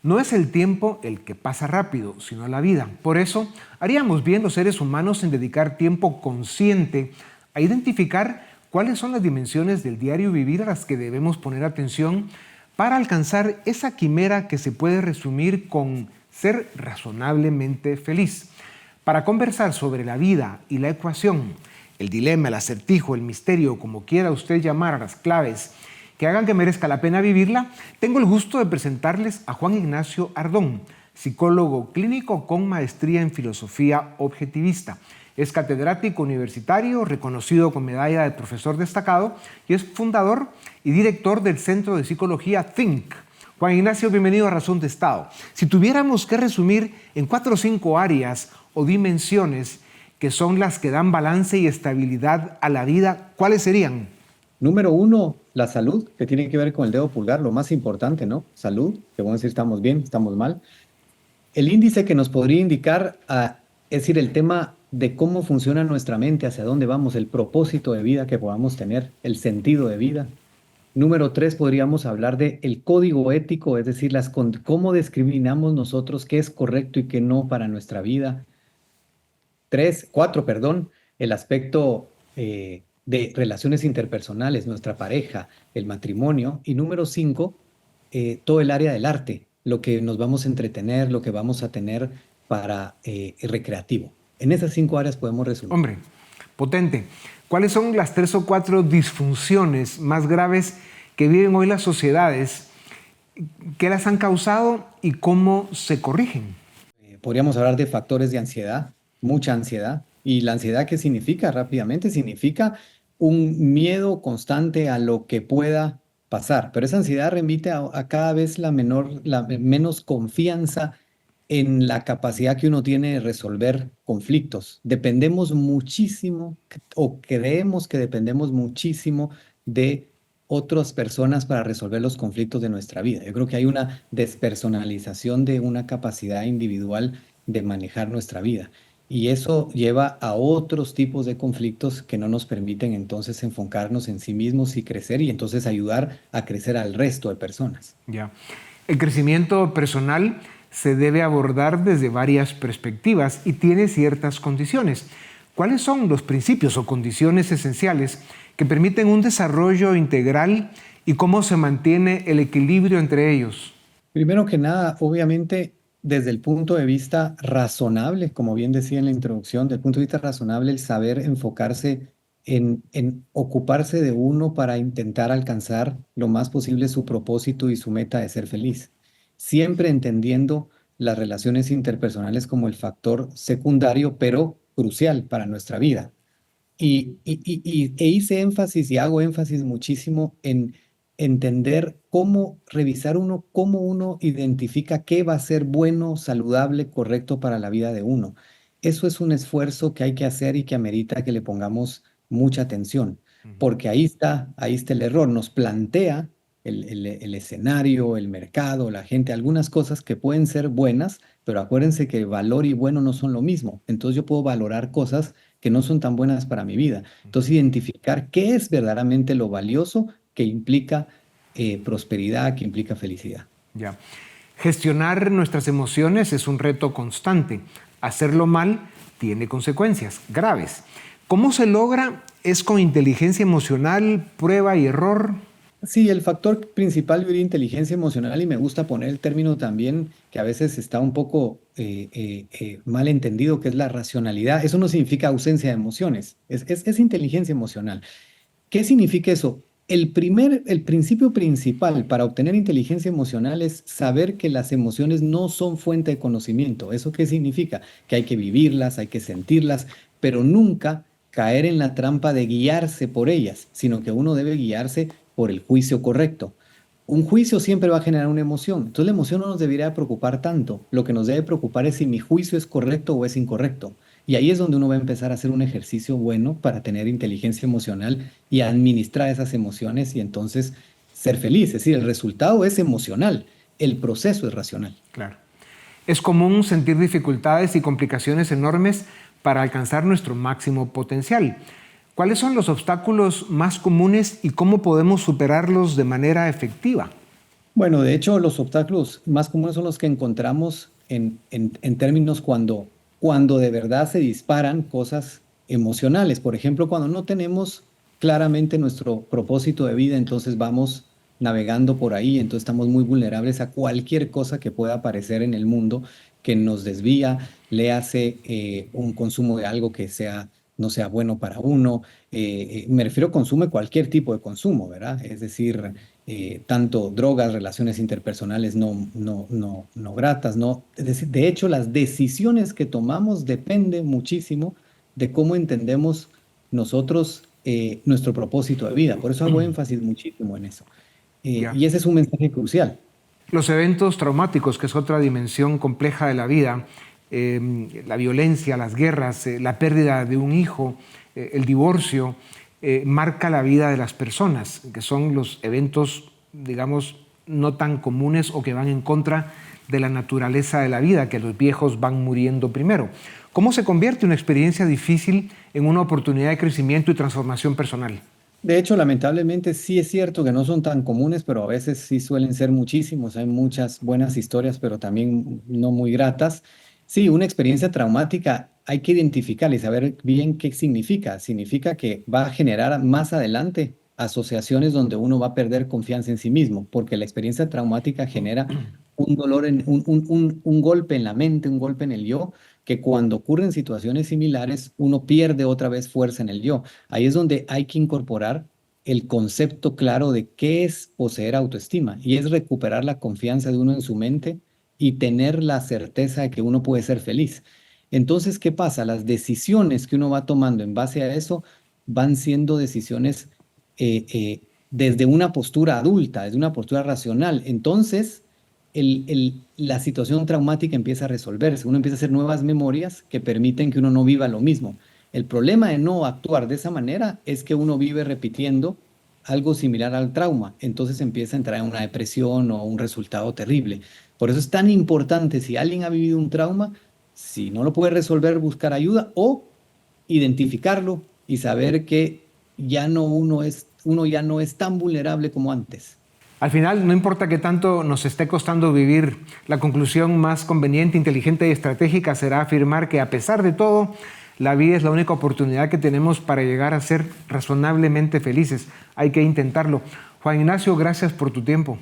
No es el tiempo el que pasa rápido, sino la vida. Por eso, haríamos bien los seres humanos en dedicar tiempo consciente a identificar cuáles son las dimensiones del diario vivir a las que debemos poner atención para alcanzar esa quimera que se puede resumir con ser razonablemente feliz. Para conversar sobre la vida y la ecuación, el dilema, el acertijo, el misterio, como quiera usted llamar a las claves que hagan que merezca la pena vivirla, tengo el gusto de presentarles a Juan Ignacio Ardón, psicólogo clínico con maestría en filosofía objetivista. Es catedrático universitario, reconocido con medalla de profesor destacado y es fundador y director del Centro de Psicología Think. Juan Ignacio, bienvenido a Razón de Estado. Si tuviéramos que resumir en 4 o 5 áreas o dimensiones que son las que dan balance y estabilidad a la vida, ¿cuáles serían? Número 1, la salud, que tiene que ver con el dedo pulgar, lo más importante, ¿no? Salud, que vamos a decir estamos bien, estamos mal. El índice que nos podría indicar, es decir, el tema de cómo funciona nuestra mente, hacia dónde vamos, el propósito de vida que podamos tener, el sentido de vida. Número 3, podríamos hablar de el código ético, es decir, cómo discriminamos nosotros qué es correcto y qué no para nuestra vida. 4, el aspecto de relaciones interpersonales, nuestra pareja, el matrimonio. Y número 5, todo el área del arte, lo que nos vamos a entretener, lo que vamos a tener para recreativo. En esas 5 áreas podemos resumir. Hombre, potente. ¿Cuáles son las 3 o 4 disfunciones más graves que viven hoy las sociedades? ¿Qué las han causado y cómo se corrigen? Podríamos hablar de factores de ansiedad, mucha ansiedad. ¿Y la ansiedad qué significa? Rápidamente significa un miedo constante a lo que pueda pasar. Pero esa ansiedad remite a cada vez la menos confianza en la capacidad que uno tiene de resolver conflictos. Dependemos muchísimo, o creemos que dependemos muchísimo de otras personas para resolver los conflictos de nuestra vida. Yo creo que hay una despersonalización de una capacidad individual de manejar nuestra vida. Y eso lleva a otros tipos de conflictos que no nos permiten entonces enfocarnos en sí mismos y crecer, y entonces ayudar a crecer al resto de personas. Ya. El crecimiento personal se debe abordar desde varias perspectivas y tiene ciertas condiciones. ¿Cuáles son los principios o condiciones esenciales que permiten un desarrollo integral y cómo se mantiene el equilibrio entre ellos? Primero que nada, obviamente, desde el punto de vista razonable, como bien decía en la introducción, desde el punto de vista razonable, el saber enfocarse en ocuparse de uno para intentar alcanzar lo más posible su propósito y su meta de ser feliz. Siempre entendiendo las relaciones interpersonales como el factor secundario, pero crucial para nuestra vida. Hice énfasis y hago énfasis muchísimo en entender cómo revisar cómo uno identifica qué va a ser bueno, saludable, correcto para la vida de uno. Eso es un esfuerzo que hay que hacer y que amerita que le pongamos mucha atención, porque ahí está el error. Nos plantea el escenario, el mercado, la gente, algunas cosas que pueden ser buenas, pero acuérdense que valor y bueno no son lo mismo. Entonces yo puedo valorar cosas que no son tan buenas para mi vida. Entonces identificar qué es verdaderamente lo valioso que implica prosperidad, que implica felicidad. Ya. Gestionar nuestras emociones es un reto constante. Hacerlo mal tiene consecuencias graves. ¿Cómo se logra? ¿Es con inteligencia emocional, prueba y error? Sí, el factor principal de inteligencia emocional, y me gusta poner el término también que a veces está un poco mal entendido, que es la racionalidad. Eso no significa ausencia de emociones, es inteligencia emocional. ¿Qué significa eso? El principio principal para obtener inteligencia emocional es saber que las emociones no son fuente de conocimiento. ¿Eso qué significa? Que hay que vivirlas, hay que sentirlas, pero nunca caer en la trampa de guiarse por ellas, sino que uno debe guiarse por el juicio correcto. Un juicio siempre va a generar una emoción, entonces la emoción no nos debería preocupar tanto. Lo que nos debe preocupar es si mi juicio es correcto o es incorrecto. Y ahí es donde uno va a empezar a hacer un ejercicio bueno para tener inteligencia emocional y administrar esas emociones y entonces ser feliz. Es decir, el resultado es emocional, el proceso es racional. Claro. Es común sentir dificultades y complicaciones enormes para alcanzar nuestro máximo potencial. ¿Cuáles son los obstáculos más comunes y cómo podemos superarlos de manera efectiva? Bueno, de hecho, los obstáculos más comunes son los que encontramos en términos cuando de verdad se disparan cosas emocionales. Por ejemplo, cuando no tenemos claramente nuestro propósito de vida, entonces vamos navegando por ahí, entonces estamos muy vulnerables a cualquier cosa que pueda aparecer en el mundo que nos desvía, le hace un consumo de algo que no sea bueno para uno. Me refiero a consumo, cualquier tipo de consumo, ¿verdad? Es decir, tanto drogas, relaciones interpersonales no gratas, no. Es decir, de hecho, las decisiones que tomamos dependen muchísimo de cómo entendemos nosotros nuestro propósito de vida. Por eso hago énfasis muchísimo en eso. Ya. Y ese es un mensaje crucial. Los eventos traumáticos, que es otra dimensión compleja de la vida, la violencia, las guerras, la pérdida de un hijo, el divorcio, marca la vida de las personas, que son los eventos, digamos, no tan comunes o que van en contra de la naturaleza de la vida, que los viejos van muriendo primero. ¿Cómo se convierte una experiencia difícil en una oportunidad de crecimiento y transformación personal? De hecho, lamentablemente sí es cierto que no son tan comunes, pero a veces sí suelen ser muchísimos. Hay muchas buenas historias, pero también no muy gratas. Sí, una experiencia traumática hay que identificarla y saber bien qué significa. Significa que va a generar más adelante asociaciones donde uno va a perder confianza en sí mismo, porque la experiencia traumática genera un dolor, un golpe en la mente, un golpe en el yo, que cuando ocurren situaciones similares, uno pierde otra vez fuerza en el yo. Ahí es donde hay que incorporar el concepto claro de qué es poseer autoestima y es recuperar la confianza de uno en su mente y tener la certeza de que uno puede ser feliz. Entonces, ¿qué pasa? Las decisiones que uno va tomando en base a eso van siendo decisiones desde una postura adulta, desde una postura racional. Entonces, la situación traumática empieza a resolverse, uno empieza a hacer nuevas memorias que permiten que uno no viva lo mismo. El problema de no actuar de esa manera es que uno vive repitiendo algo similar al trauma, entonces empieza a entrar en una depresión o un resultado terrible. Por eso es tan importante, si alguien ha vivido un trauma, si no lo puede resolver, buscar ayuda o identificarlo y saber que uno ya no es tan vulnerable como antes. Al final, no importa qué tanto nos esté costando vivir, la conclusión más conveniente, inteligente y estratégica será afirmar que a pesar de todo, la vida es la única oportunidad que tenemos para llegar a ser razonablemente felices. Hay que intentarlo. Juan Ignacio, gracias por tu tiempo.